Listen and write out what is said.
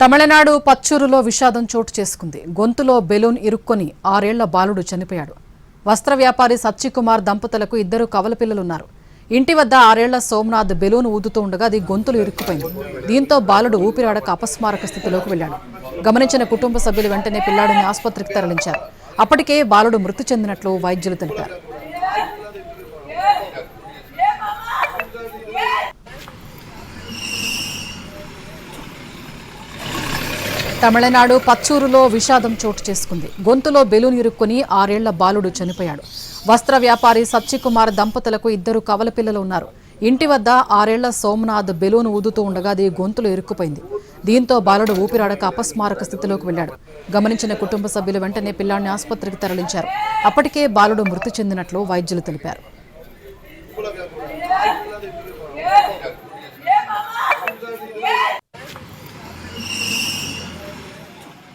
తమిళనాడు పచ్చూరులో విషాదం చోటు చేసుకుంది. గొంతులో బెలూన్ ఇరుక్కొని 6 ఏళ్ల బాలుడు చనిపోయాడు. వస్త్ర వ్యాపారి సచ్చికుమార్ దంపతులకు 2 కవల పిల్లలున్నారు. ఇంటి వద్ద 6 ఏళ్ల సోమనాథ్ బెలూన్ ఊదుతూ ఉండగా అది గొంతులు ఇరుక్కుపోయింది. దీంతో బాలుడు ఊపిరాడక అపస్మారక స్థితిలోకి వెళ్లాడు. గమనించిన కుటుంబ సభ్యులు వెంటనే పిల్లాడిని ఆసుపత్రికి తరలించారు. అప్పటికే బాలుడు మృతి చెందినట్లు వైద్యులు తెలిపారు. తమిళనాడు పచ్చూరులో విషాదం చోటు చేసుకుంది. గొంతులో బెలూన్ ఇరుక్కుని 6 ఏళ్ల బాలుడు చనిపోయాడు. వస్త్ర వ్యాపారి సచ్చికుమార్ దంపతులకు 2 కవల పిల్లలు ఉన్నారు. ఇంటి వద్ద 6 ఏళ్ల సోమనాథ్ బెలూన్ ఊదుతూ ఉండగా అది గొంతులో ఇరుక్కుపోయింది. దీంతో బాలుడు ఊపిరాడక అపస్మారక స్థితిలోకి వెళ్లాడు. గమనించిన కుటుంబ సభ్యులు వెంటనే పిల్లాడిని ఆసుపత్రికి తరలించారు. అప్పటికే బాలుడు మృతి చెందినట్లు వైద్యులు తెలిపారు.